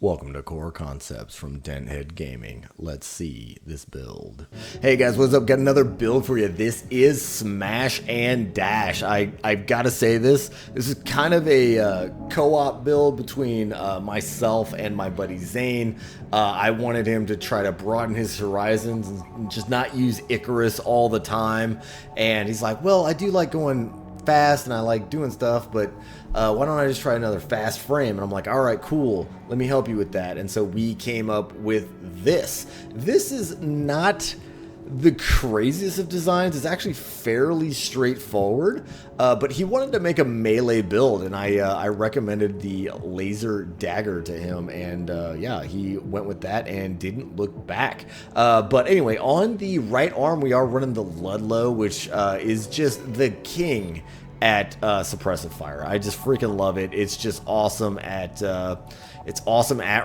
Welcome to Core Concepts from Dent Gaming. Let's see this build. Hey guys, what's up? Got another build for you. This is Smash and Dash. I've got to say this. This is kind of a co-op build between myself and my buddy Zane. I wanted him to try to broaden his horizons and just not use Icarus all the time. And he's like, well, I do like going fast and I like doing stuff, but why don't I just try another fast frame? And I'm like, all right, cool, let me help you with that. And so we came up with this. This is not the craziest of designs. It's actually fairly straightforward, but he wanted to make a melee build, and I recommended the laser dagger to him, and yeah, he went with that and didn't look back. But anyway, on the right arm we are running the Ludlow, which is just the king at suppressive fire. I just freaking love it. It's just awesome at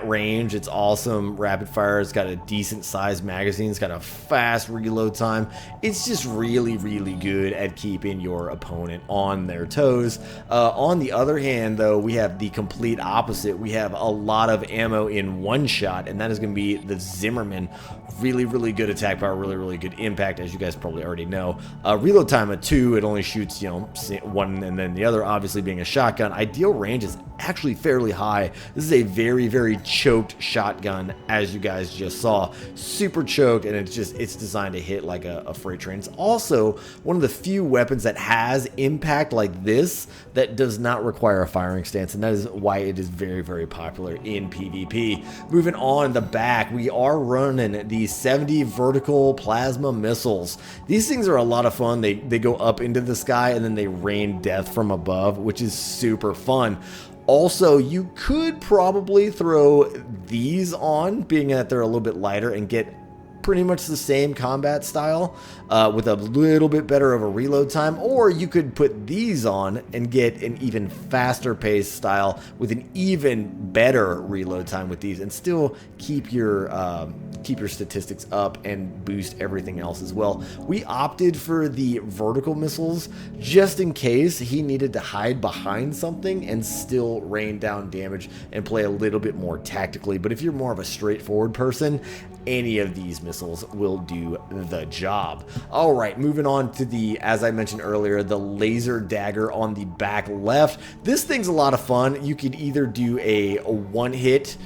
range. It's awesome rapid fire. It's got a decent sized magazine. It's got a fast reload time. It's just really, really good at keeping your opponent on their toes. On the other hand, though, we have the complete opposite. We have a lot of ammo in one shot, and that is going to be the Zimmerman. Really, really good attack power, really, really good impact, as you guys probably already know. Reload time of 2, it only shoots, you know, one and then the other, obviously being a shotgun. Ideal range is actually fairly high. This is a very, very choked shotgun, as you guys just saw. Super choked, and it's designed to hit like a freight train. It's also one of the few weapons that has impact like this that does not require a firing stance, and that is why it is very, very popular in PvP. Moving on the back, we are running the 70 vertical plasma missiles. These things are a lot of fun. They go up into the sky and then they rain death from above, which is super fun. Also, you could probably throw these on, being that they're a little bit lighter, and get pretty much the same combat style with a little bit better of a reload time, or you could put these on and get an even faster paced style with an even better reload time with these, and still keep your statistics up and boost everything else as well. We opted for the vertical missiles just in case he needed to hide behind something and still rain down damage and play a little bit more tactically. But if you're more of a straightforward person, any of these missiles will do the job. All right, moving on to the, as I mentioned earlier, the laser dagger on the back left. This thing's a lot of fun. You could either do a one hit,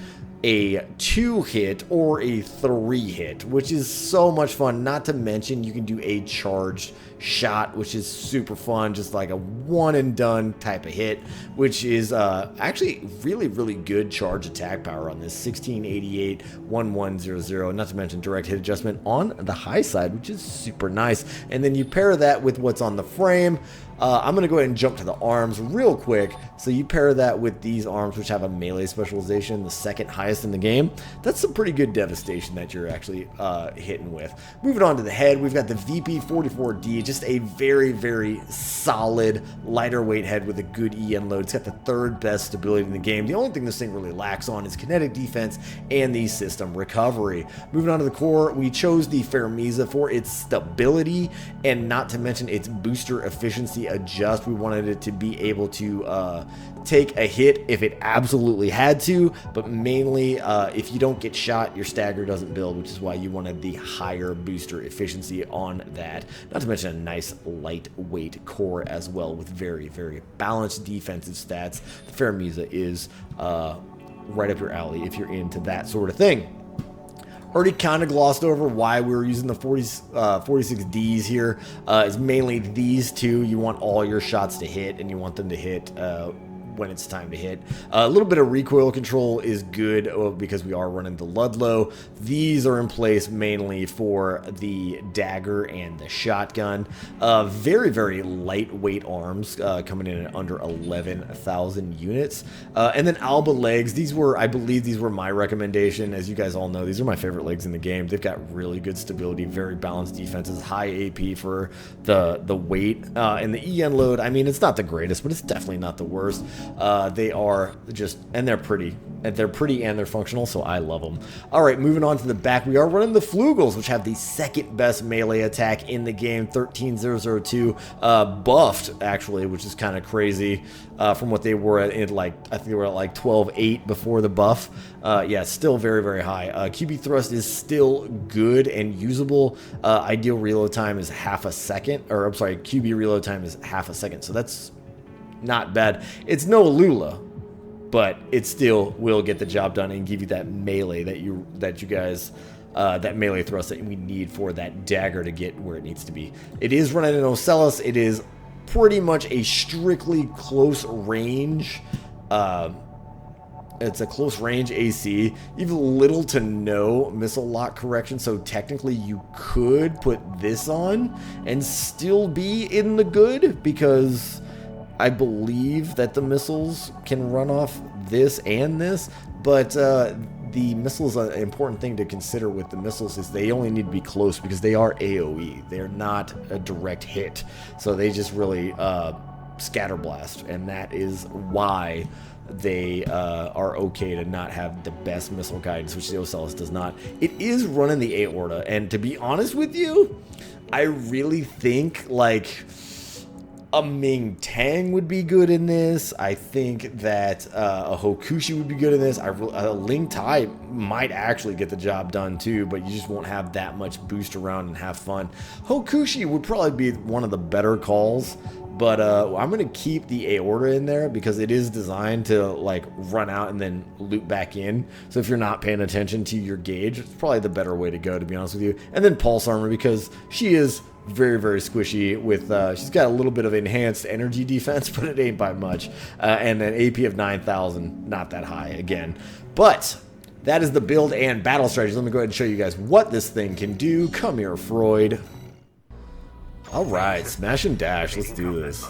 a 2-hit, or a 3-hit, which is so much fun. Not to mention you can do a charged shot, which is super fun, just like a one and done type of hit, which is actually really, really good charge attack power on this 1688 1100, not to mention direct hit adjustment on the high side, which is super nice. And then you pair that with what's on the frame. I'm going to go ahead and jump to the arms real quick. So you pair that with these arms, which have a melee specialization, the second highest in the game. That's some pretty good devastation that you're actually hitting with. Moving on to the head, we've got the VP44D, just a very, very solid, lighter weight head with a good EN load. It's got the third best stability in the game. The only thing this thing really lacks on is kinetic defense and the system recovery. Moving on to the core, we chose the Fermiza for its stability and not to mention its booster efficiency adjust. We wanted it to be able to take a hit if it absolutely had to, but mainly if you don't get shot, your stagger doesn't build, which is why you wanted the higher booster efficiency on that. Not to mention a nice lightweight core as well with very, very balanced defensive stats. The Fermiza is right up your alley if you're into that sort of thing. Already kind of glossed over why we were using the 46Ds here. Is mainly these two. You want all your shots to hit, and you want them to hit when it's time to hit. A little bit of recoil control is good because we are running the Ludlow. These are in place mainly for the dagger and the shotgun. Very, very lightweight arms coming in at under 11,000 units. And then Alba legs. These were, I believe these were my recommendation. As you guys all know, these are my favorite legs in the game. They've got really good stability, very balanced defenses, high AP for the weight. And the EN load, I mean, it's not the greatest, but it's definitely not the worst. They are just, and they're pretty. And they're pretty and they're functional, so I love them. All right, moving on to the back, we are running the Flugels, which have the second best melee attack in the game, 13002, buffed, actually, which is kind of crazy from what they were at, like, I think they were at like 12.8 before the buff. Yeah, still very, very high. QB thrust is still good and usable. Ideal reload time is half a second, or I'm sorry, QB reload time is half a second, so that's not bad. It's no Lula, but it still will get the job done and give you that melee that you guys, that melee thrust that we need for that dagger to get where it needs to be. It is running an Ocellus. It is pretty much a strictly close range. It's a close range AC. You have little to no missile lock correction, so technically you could put this on and still be in the good, because I believe that the missiles can run off this and this, but the missiles, an important thing to consider with the missiles is they only need to be close because they are AoE. They're not a direct hit, so they just really scatter blast, and that is why they are okay to not have the best missile guidance, which the Ocellus does not. It is running the Aorta, and to be honest with you, I really think like a Ming Tang would be good in this. I think that a Hokushi would be good in this. A Ling Tai might actually get the job done too, but you just won't have that much boost around and have fun. Hokushi would probably be one of the better calls, but I'm going to keep the Aorta in there because it is designed to like run out and then loop back in. So if you're not paying attention to your gauge, it's probably the better way to go, to be honest with you. And then Pulse Armor, because she is very, very squishy with, she's got a little bit of enhanced energy defense, but it ain't by much. And an AP of 9,000, not that high again. But that is the build and battle strategy. Let me go ahead and show you guys what this thing can do. Come here, Freud. All right, smash and dash. Let's do this.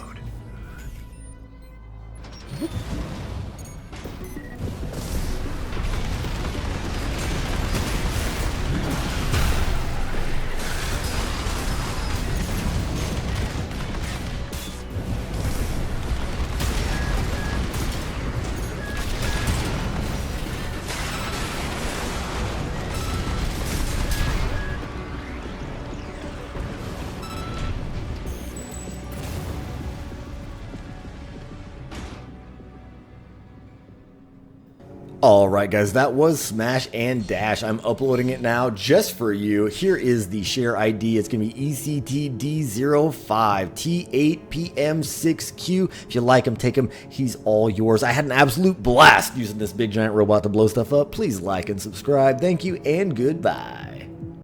Alright guys, that was Smash and Dash. I'm uploading it now just for you. Here is the share ID. It's going to be ECTD05T8PM6Q. If you like him, take him. He's all yours. I had an absolute blast using this big giant robot to blow stuff up. Please like and subscribe. Thank you and goodbye.